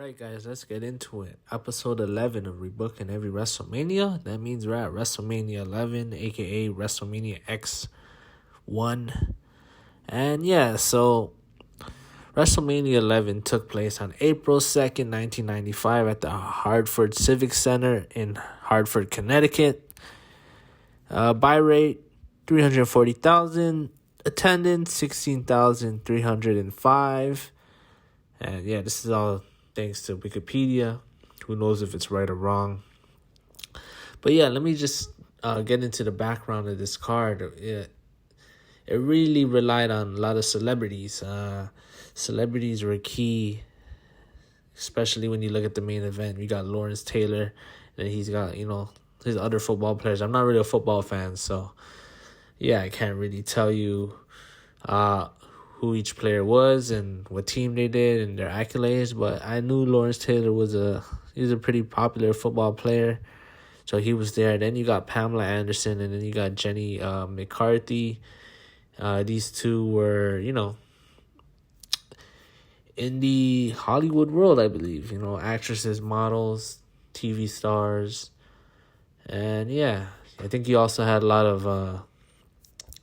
Alright guys, let's get into it. Episode 11 of Rebooking Every WrestleMania. That means we're at WrestleMania 11, aka WrestleMania X1. And yeah, so WrestleMania 11 took place on April 2nd, 1995 at the Hartford Civic Center in Hartford, Connecticut. Buy rate, 340,000. Attendance, 16,305. And yeah, this is all thanks to Wikipedia. Who knows if it's right or wrong. But yeah, let me just get into the background of this card. It really relied on a lot of celebrities. Celebrities were key, especially when you look at the main event. We got Lawrence Taylor, and he's got, his other football players. I'm not really a football fan, so yeah, I can't really tell you who each player was and what team they did and their accolades, but I knew Lawrence Taylor was a pretty popular football player, so he was there. Then you got Pamela Anderson, and then you got Jenny McCarthy. These two were, in the Hollywood world, I believe, actresses, models, TV stars, and yeah, I think he also had a lot of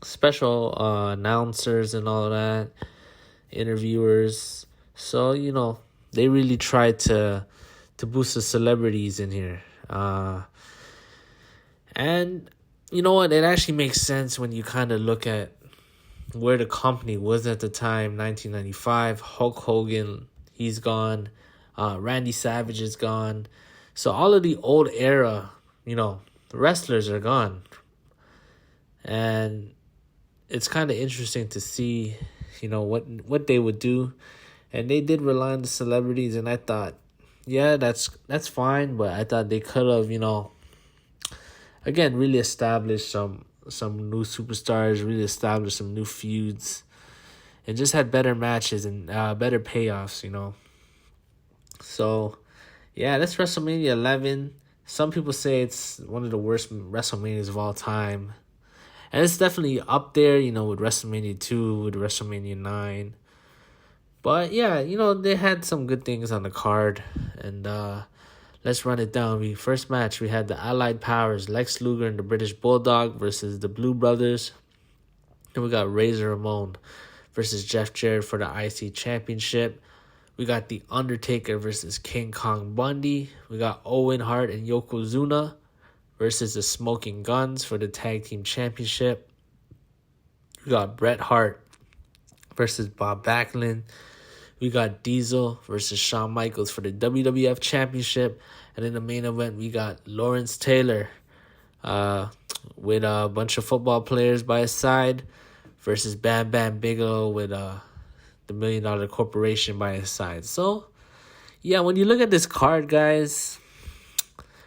special announcers and all of that, interviewers. So, they really tried to boost the celebrities in here. And you know what? It actually makes sense when you kind of look at where the company was at the time, 1995. Hulk Hogan, he's gone. Randy Savage is gone. So all of the old era, wrestlers are gone. And it's kind of interesting to see, what they would do. And they did rely on the celebrities, and I thought, yeah, that's fine, but I thought they could have, again, really established some new superstars, really established some new feuds, and just had better matches and better payoffs, So, yeah, that's WrestleMania 11. Some people say it's one of the worst WrestleManias of all time. And it's definitely up there, with WrestleMania 2, with WrestleMania 9. But yeah, they had some good things on the card. And let's run it down. First match, we had the Allied Powers, Lex Luger and the British Bulldog versus the Blue Brothers. Then we got Ramon versus Jeff Jarrett for the IC Championship. We got the Undertaker versus King Kong Bundy. We got Owen, Hart, and Yokozuna versus the Smoking Guns for the Tag Team Championship. We got Bret Hart versus Bob Backlund. We got Diesel versus Shawn Michaels for the WWF Championship. And in the main event, we got Lawrence Taylor with a bunch of football players by his side versus Bam Bam Bigelow with the $1 Million Corporation by his side. So, yeah, when you look at this card, guys,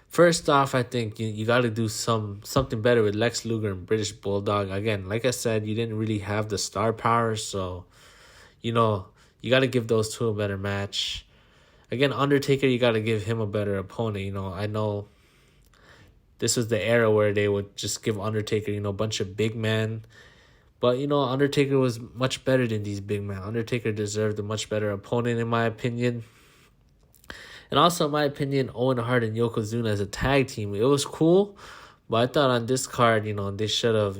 first off, I think you got to do something better with Lex Luger and British Bulldog. Again, like I said, you didn't really have the star power, so, you got to give those two a better match. Again, Undertaker, you got to give him a better opponent. I know this was the era where they would just give Undertaker, a bunch of big men. But, Undertaker was much better than these big men. Undertaker deserved a much better opponent, in my opinion. And also, in my opinion, Owen Hart and Yokozuna as a tag team, it was cool. But I thought on this card, they should have,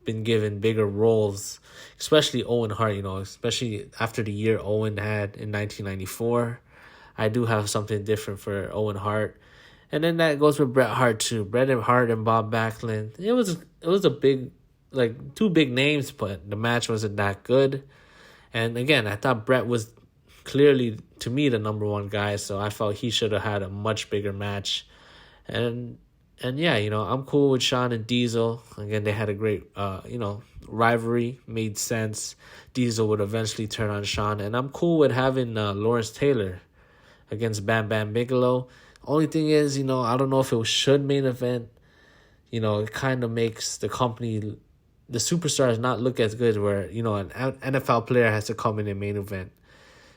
been given bigger roles. Especially Owen Hart, especially after the year Owen had in 1994. I do have something different for Owen Hart. And then that goes with Bret Hart, too. Bret Hart and Bob Backlund. It was a big, two big names, but the match wasn't that good. And again, I thought Bret was clearly, to me, the number one guy, so I felt he should have had a much bigger match. And yeah, I'm cool with Shawn and Diesel. Again, they had a great, rivalry. Made sense. Diesel would eventually turn on Shawn. And I'm cool with having Lawrence Taylor against Bam Bam Bigelow. Only thing is, I don't know if it should main event. It kind of makes the company, the superstars, not look as good where, an NFL player has to come in the main event.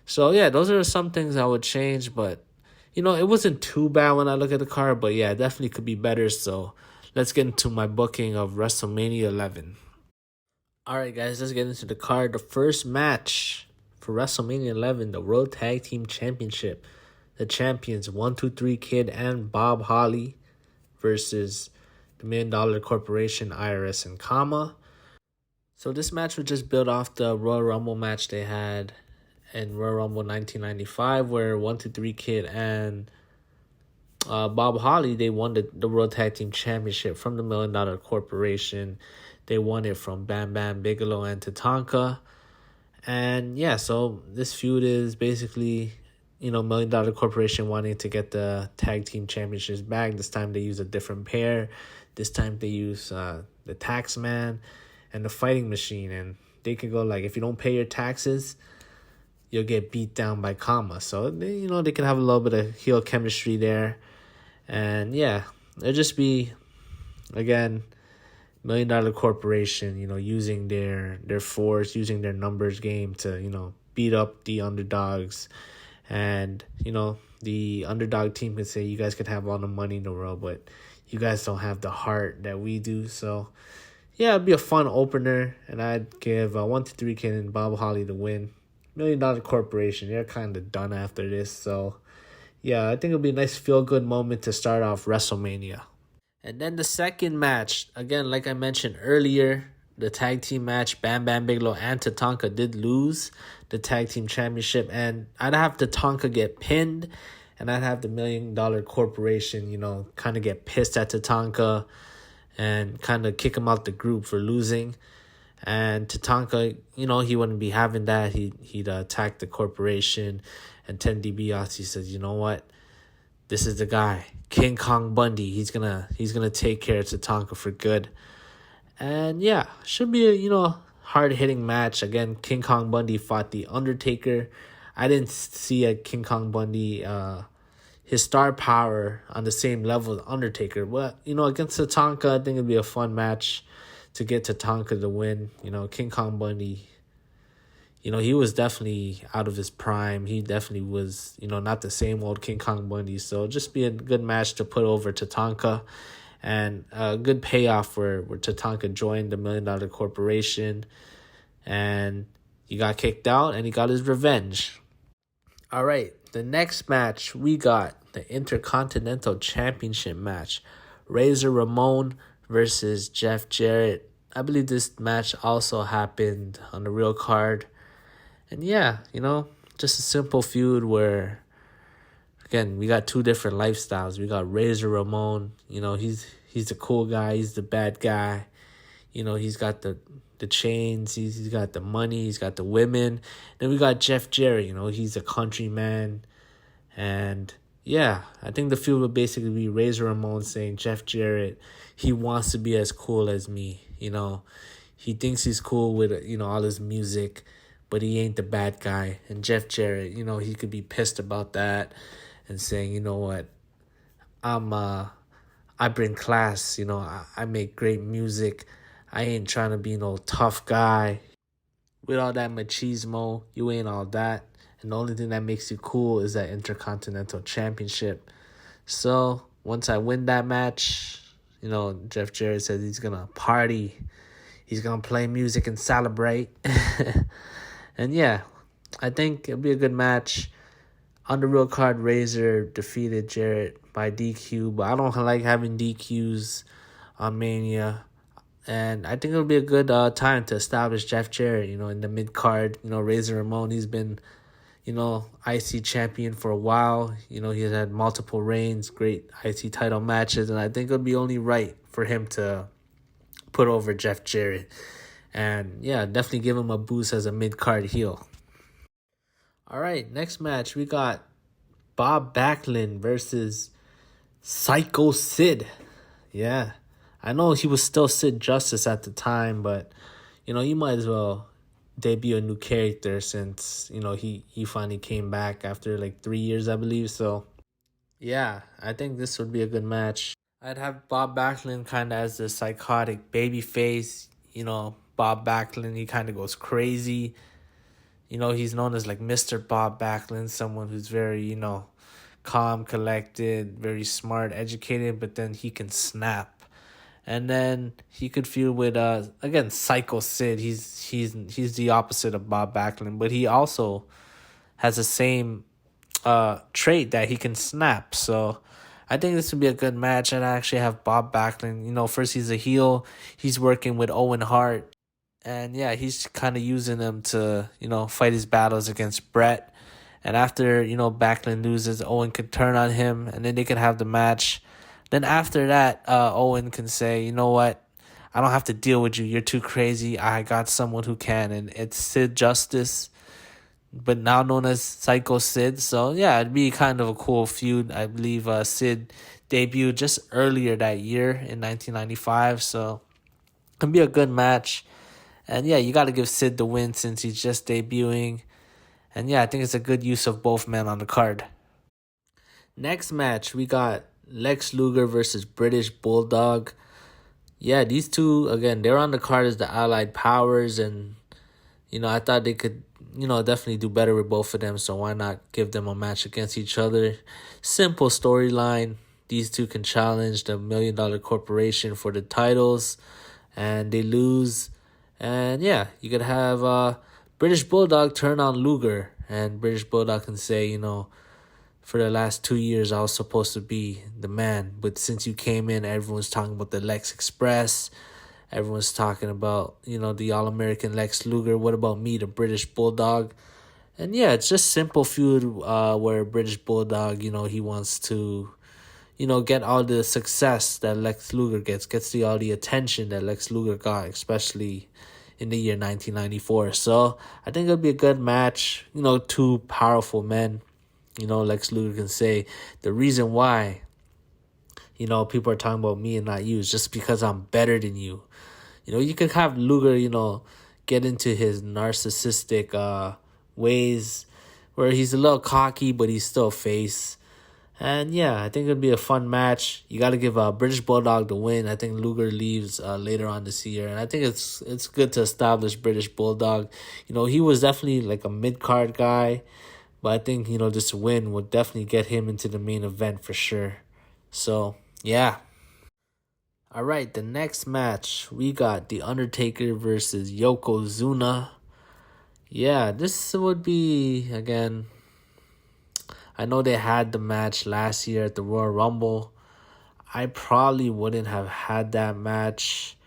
So, yeah, those are some things I would change, but, it wasn't too bad when I look at the card, but, yeah, it definitely could be better. So, let's get into my booking of WrestleMania 11. All right, guys, let's get into the card. The first match for WrestleMania 11, the World Tag Team Championship. the champions 123 Kid and Bob Holly versus the $1 Million Corporation, IRS, and Kama. So this match would just build off the Royal Rumble match they had in Royal Rumble 1995, where 123 Kid and Bob Holly, they won the World Tag Team Championship from the $1 Million Corporation. They won it from Bam Bam Bigelow and Tatanka. And yeah, so this feud is basically, $1 Million Corporation wanting to get the Tag Team Championships back. This time they use a different pair. This time they use the Taxman and the Fighting Machine. And they could go like, if you don't pay your taxes, you'll get beat down by Kama. So, they could have a little bit of heel chemistry there. And yeah, it'll just be, again, $1 Million Corporation, using their force, using their numbers game to, beat up the underdogs. And, the underdog team could say, you guys could have all the money in the world, but you guys don't have the heart that we do. So, yeah, it'd be a fun opener. And I'd give 123 Kid and Bob Holly the win. $1 Million Corporation, they're kind of done after this. So, yeah, I think it'll be a nice feel-good moment to start off WrestleMania. And then the second match, again, like I mentioned earlier, the tag team match, Bam Bam Bigelow and Tatanka did lose the tag team championship. And I'd have Tatanka get pinned, and I'd have the $1 Million Corporation, kind of get pissed at Tatanka and kind of kick him out the group for losing. And Tatanka, he wouldn't be having that. He'd attack the corporation. And Ted DiBiase says, you know what? This is the guy, King Kong Bundy. He's gonna take care of Tatanka for good. And yeah, should be a hard-hitting match. Again, King Kong Bundy fought the Undertaker. I didn't see a King Kong Bundy his star power on the same level as Undertaker. But against Tatanka, I think it'd be a fun match to get Tatanka to win. King Kong Bundy, he was definitely out of his prime. He definitely was, not the same old King Kong Bundy. So just be a good match to put over Tatanka. And a good payoff where Tatanka joined the $1 Million Corporation. And he got kicked out and he got his revenge. All right, the next match, we got the Intercontinental Championship match. Razor Ramon versus Jeff Jarrett. I believe this match also happened on the real card. And yeah, just a simple feud where, again, we got two different lifestyles. We got Razor Ramon, he's the cool guy, he's the bad guy. He's got the chains, he's got the money, he's got the women. Then we got Jeff Jarrett, he's a countryman. And yeah, I think the feud would basically be Razor Ramon saying, Jeff Jarrett, he wants to be as cool as me. He thinks he's cool with, all his music, but he ain't the bad guy. And Jeff Jarrett, he could be pissed about that and saying, you know what, I bring class, I make great music. I ain't trying to be no tough guy. With all that machismo, you ain't all that. And the only thing that makes you cool is that Intercontinental Championship. So once I win that match, Jeff Jarrett says he's going to party. He's going to play music and celebrate. And yeah, I think it'll be a good match. On the real card, Razor defeated Jarrett by DQ. But I don't like having DQs on Mania. And I think it'll be a good time to establish Jeff Jarrett, in the mid-card. Razor Ramon, he's been, IC champion for a while. He's had multiple reigns, great IC title matches. And I think it'll be only right for him to put over Jeff Jarrett. And yeah, definitely give him a boost as a mid-card heel. All right, next match, we got Bob Backlund versus Sycho Sid. Yeah, I know he was still Sid Justice at the time, but, you might as well debut a new character since, he finally came back after like 3 years, I believe. So, yeah, I think this would be a good match. I'd have Bob Backlund kind of as the psychotic baby face. Bob Backlund, he kind of goes crazy. He's known as like Mr. Bob Backlund, someone who's very, calm, collected, very smart, educated, but then he can snap. And then he could feud with again, Sycho Sid. He's the opposite of Bob Backlund, but he also has the same trait that he can snap. So I think this would be a good match. And I actually have Bob Backlund. First he's a heel. He's working with Owen Hart. And yeah, he's kind of using them to, fight his battles against Bret. And after, Backlund loses, Owen could turn on him and then they could have the match. Then after that, Owen can say, you know what? I don't have to deal with you. You're too crazy. I got someone who can. And it's Sid Justice, but now known as Sycho Sid. So yeah, it'd be kind of a cool feud. I believe Sid debuted just earlier that year in 1995. So it'd be a good match. And yeah, you got to give Sid the win since he's just debuting. And yeah, I think it's a good use of both men on the card. Next match, we got Lex Luger versus British Bulldog. Yeah, these two, again, they're on the card as the Allied Powers. And, I thought they could, definitely do better with both of them. So why not give them a match against each other? Simple storyline. These two can challenge the $1 Million Corporation for the titles. And they lose. And yeah, you could have British Bulldog turn on Luger. And British Bulldog can say, for the last 2 years, I was supposed to be the man. But since you came in, everyone's talking about the Lex Express. Everyone's talking about, the All-American Lex Luger. What about me, the British Bulldog? And yeah, it's just simple feud where British Bulldog, he wants to, get all the success that Lex Luger gets all the attention that Lex Luger got, especially in the year 1994. So I think it'll be a good match. Two powerful men. Lex Luger can say the reason why, people are talking about me and not you is just because I'm better than you. You could have Luger, get into his narcissistic ways where he's a little cocky, but he's still a face. And yeah, I think it'll be a fun match. You got to give British Bulldog the win. I think Luger leaves later on this year. And I think it's good to establish British Bulldog. He was definitely like a mid-card guy. But I think, this win would definitely get him into the main event for sure. So, yeah. All right, the next match, we got The Undertaker versus Yokozuna. Yeah, this would be, again, I know they had the match last year at the Royal Rumble. I probably wouldn't have had that match.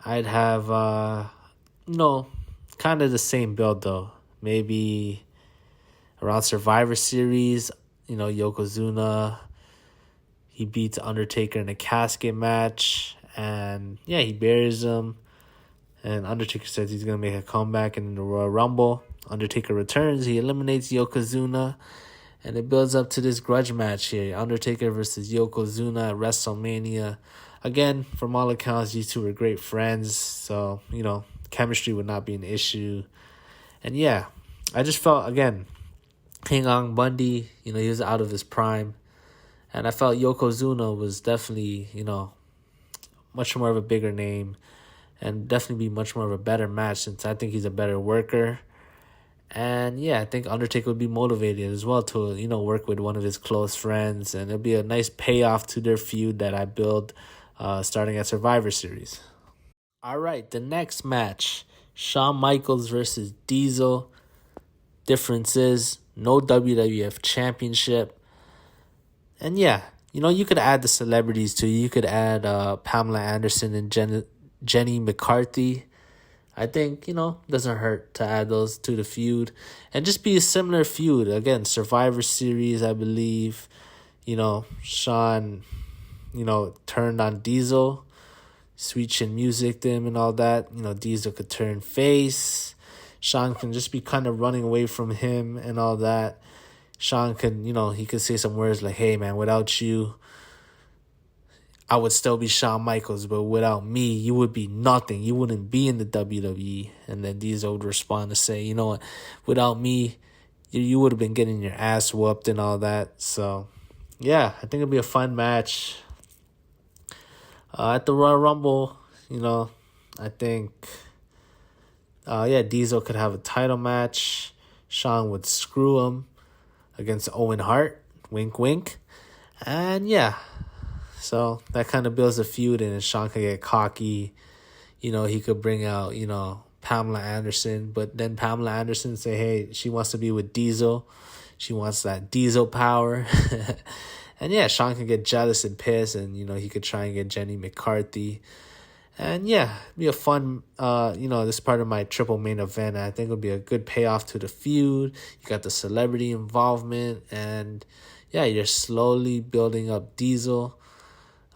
I'd have, kind of the same build though. Maybe around Survivor Series, Yokozuna, he beats Undertaker in a casket match. And, yeah, he buries him. And Undertaker says he's going to make a comeback in the Royal Rumble. Undertaker returns. He eliminates Yokozuna. And it builds up to this grudge match here. Undertaker versus Yokozuna at WrestleMania. Again, from all accounts, these two were great friends. So, chemistry would not be an issue. And, yeah, I just felt, again, King Kong Bundy, he was out of his prime. And I felt Yokozuna was definitely, much more of a bigger name. And definitely be much more of a better match since I think he's a better worker. And yeah, I think Undertaker would be motivated as well to, work with one of his close friends. And it'll be a nice payoff to their feud that I build starting at Survivor Series. All right, the next match, Shawn Michaels versus Diesel. Difference is no WWF Championship. And yeah, you could add the celebrities too. You could add Pamela Anderson and Jenny McCarthy. I think, doesn't hurt to add those to the feud. And just be a similar feud. Again, Survivor Series, I believe. Shawn, turned on Diesel. Sweet Chin music him and all that. Diesel could turn face. Shawn can just be kind of running away from him and all that. Shawn can, he could say some words like, hey, man, without you, I would still be Shawn Michaels, but without me, you would be nothing. You wouldn't be in the WWE. And then Diesel would respond to say, you know what, without me, you would have been getting your ass whooped and all that. So, yeah, I think it'll be a fun match. At the Royal Rumble, I think, Diesel could have a title match. Shawn would screw him against Owen Hart. Wink, wink. And, yeah. So that kind of builds a feud, and Shawn could get cocky. He could bring out, Pamela Anderson. But then Pamela Anderson say, hey, she wants to be with Diesel. She wants that Diesel power. And yeah, Shawn can get jealous and pissed, and he could try and get Jenny McCarthy. And yeah, be a fun, this part of my triple main event. I think it'll be a good payoff to the feud. You got the celebrity involvement, and yeah, you're slowly building up Diesel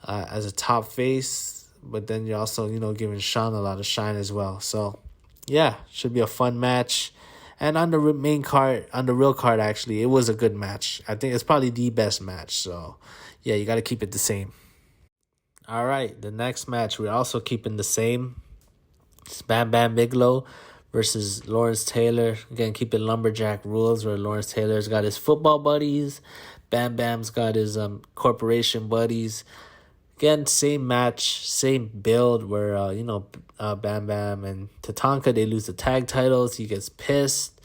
as a top face, but then you're also, giving Shawn a lot of shine as well. So yeah, should be a fun match. And on the main card, on the real card, actually, it was a good match. I think it's probably the best match. So, yeah, you got to keep it the same. All right, the next match, we're also keeping the same. It's Bam Bam Bigelow versus Lawrence Taylor. Again, keeping lumberjack rules where Lawrence Taylor's got his football buddies. Bam Bam's got his corporation buddies. Again, same match, same build where, Bam Bam and Tatanka, they lose the tag titles. He gets pissed.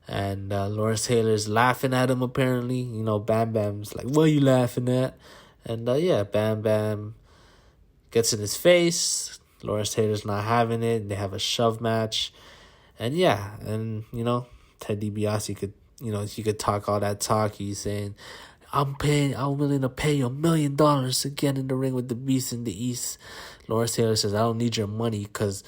And Lawrence Taylor's laughing at him, apparently. Bam Bam's like, what are you laughing at? And, Bam Bam gets in his face. Lawrence Taylor's not having it. They have a shove match. And, Ted DiBiase could, he could talk all that talk. He's saying, I'm willing to pay you $1 million to get in the ring with the Beast in the East. Lawrence Taylor says, I don't need your money because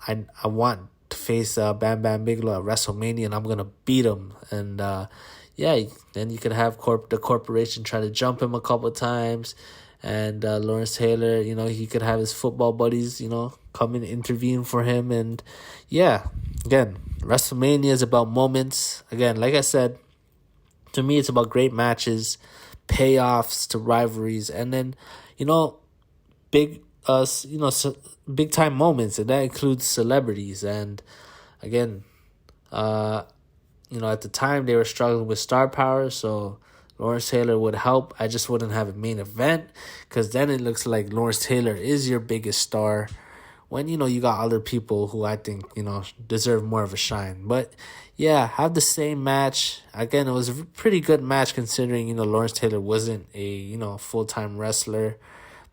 I want to face Bam Bam Bigelow at WrestleMania and I'm going to beat him. And, then you could have the corporation try to jump him a couple of times. And Lawrence Taylor, he could have his football buddies, come and intervene for him. And, yeah, again, WrestleMania is about moments. Again, like I said, to me, it's about great matches, payoffs to rivalries, and then, big time moments, and that includes celebrities. And again, at the time they were struggling with star power, so Lawrence Taylor would help. I just wouldn't have a main event because then it looks like Lawrence Taylor is your biggest star. When, you got other people who I think, deserve more of a shine. But, yeah, have the same match. Again, it was a pretty good match considering, Lawrence Taylor wasn't a, full-time wrestler.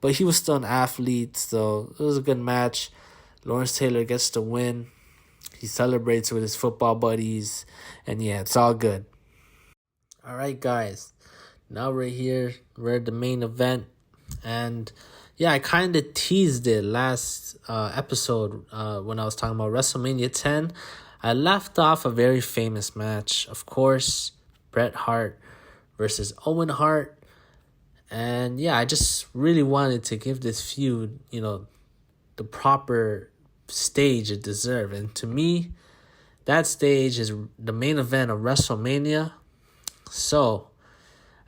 But he was still an athlete, so it was a good match. Lawrence Taylor gets the win. He celebrates with his football buddies. And, yeah, it's all good. All right, guys. Now we're here. We're at the main event. And yeah, I kind of teased it last episode when I was talking about WrestleMania 10. I left off a very famous match. Of course, Bret Hart versus Owen Hart. And yeah, I just really wanted to give this feud, the proper stage it deserved. And to me, that stage is the main event of WrestleMania. So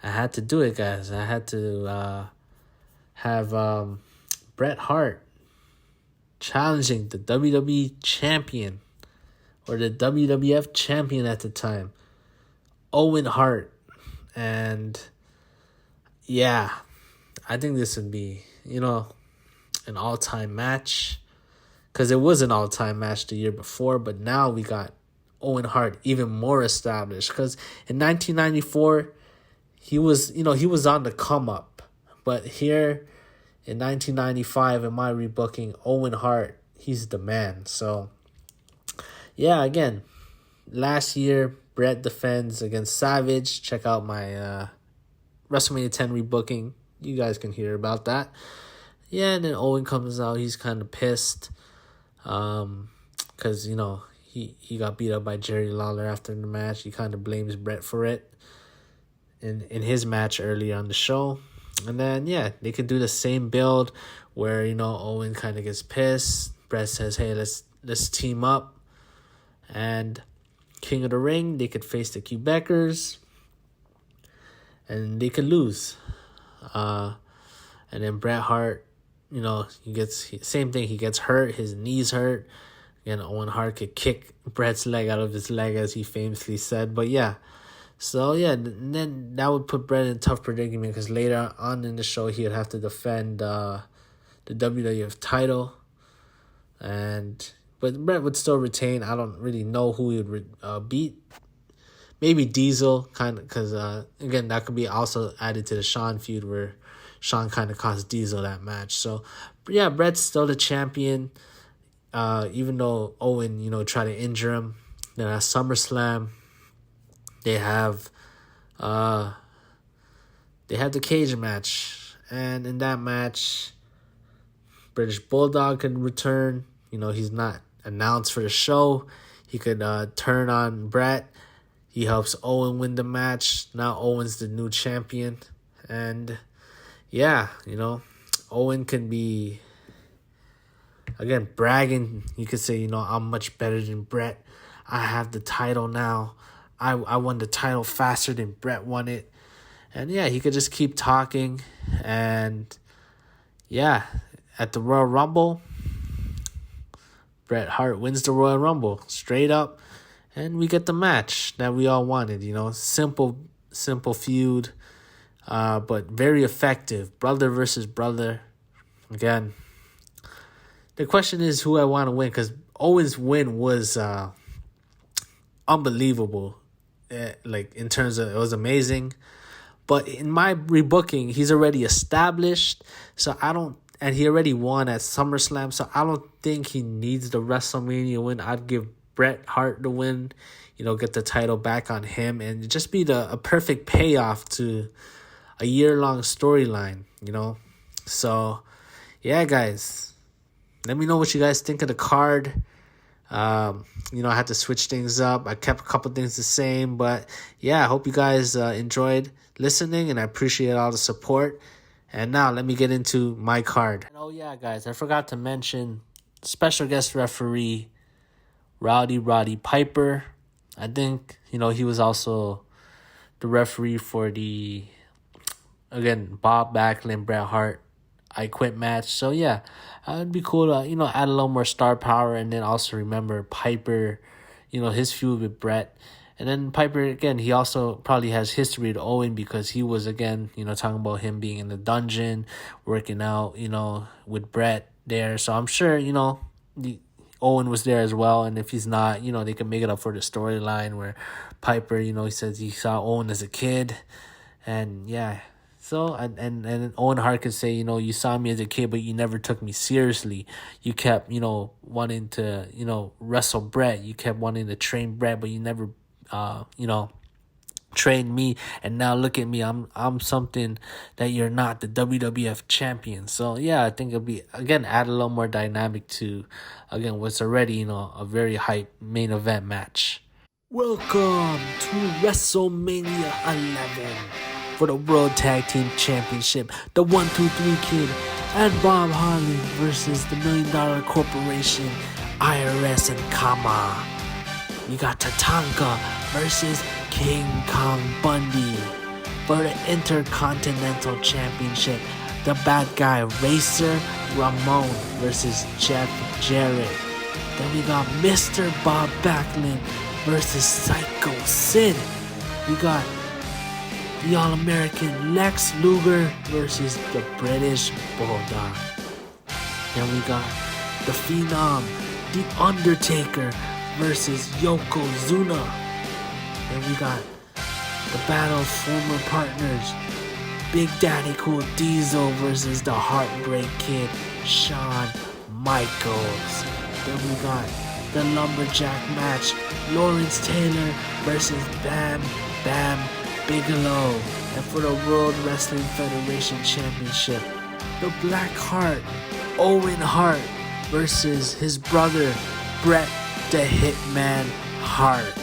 I had to do it, guys. I had to have Bret Hart challenging the WWE champion, or the WWF champion at the time, Owen Hart. And yeah, I think this would be, an all-time match, because it was an all-time match the year before, but now we got Owen Hart even more established, because in 1994, he was on the come-up, but here in 1995, in my rebooking, Owen Hart, he's the man. So, yeah, again, last year, Bret defends against Savage. Check out my WrestleMania 10 rebooking. You guys can hear about that. Yeah, and then Owen comes out. He's kind of pissed because, he got beat up by Jerry Lawler after the match. He kind of blames Bret for it in his match earlier on the show. And then, yeah, they could do the same build where, Owen kind of gets pissed. Bret says, hey, let's team up. And King of the Ring, they could face the Quebecers. And they could lose. And then Bret Hart, he gets, same thing. He gets hurt. His knees hurt. Again, Owen Hart could kick Bret's leg out of his leg, as he famously said. But, yeah. So, yeah, then that would put Bret in a tough predicament because later on in the show, he would have to defend the WWF title. But Bret would still retain. I don't really know who he would beat. Maybe Diesel, kind of, because, again, that could be also added to the Shawn feud where Shawn kind of cost Diesel that match. So, yeah, Bret's still the champion, even though Owen, tried to injure him. Then at SummerSlam, they have They had the cage match, and in that match, British Bulldog could return. He's not announced for the show. He could turn on Bret. He helps Owen win the match. Now Owen's the new champion. And yeah, Owen can be, again, bragging. You could say, I'm much better than Bret. I have the title now. I won the title faster than Bret won it. And yeah, he could just keep talking. And yeah, at the Royal Rumble, Bret Hart wins the Royal Rumble straight up. And we get the match that we all wanted, simple feud, but very effective. Brother versus brother. Again, the question is who I want to win, because Owen's win was unbelievable. In terms of, it was amazing. But in my rebooking, he's already established, and he already won at SummerSlam, so I don't think he needs the WrestleMania win. I'd give Bret Hart the win, get the title back on him, and just be a perfect payoff to a year-long storyline, So, yeah, guys, let me know what you guys think of the card. I had to switch things up. I kept a couple things the same, but yeah, I hope you guys enjoyed listening, and I appreciate all the support. And now let me get into my card. And yeah, guys, I forgot to mention special guest referee Roddy Piper. I think, he was also the referee for the, again, Bob Backlund, Bret Hart, I Quit match. So yeah, it'd be cool to, add a little more star power, and then also remember Piper, his feud with Bret. And then Piper, again, he also probably has history with Owen, because he was, again, talking about him being in the dungeon, working out, with Bret there. So I'm sure, Owen was there as well. And if he's not, they can make it up for the storyline where Piper, he says he saw Owen as a kid. And yeah. So, and Owen Hart could say, you saw me as a kid, but you never took me seriously. You kept, wanting to, wrestle Bret. You kept wanting to train Bret, but you never, trained me. And now look at me. I'm something that you're not, the WWF champion. So, yeah, I think it'll be, again, add a little more dynamic to, again, what's already, a very hype main event match. Welcome to WrestleMania 11. For the World Tag Team Championship, the 1-2-3 Kid and Bob Harley versus the $1 Million Corporation, IRS and Kama. We got Tatanka versus King Kong Bundy. For the Intercontinental Championship, the bad guy Racer Ramon versus Jeff Jarrett. Then we got Mr. Bob Backlund versus Sycho Sid. We got the All-American Lex Luger versus the British Bulldog. Then we got the Phenom, the Undertaker versus Yokozuna. Then we got the battle of former partners, Big Daddy Cool Diesel versus the Heartbreak Kid, Shawn Michaels. Then we got the Lumberjack match, Lawrence Taylor versus Bam Bam Bigelow. And for the World Wrestling Federation Championship, the Black Heart, Owen Hart versus his brother, Bret the Hitman Hart.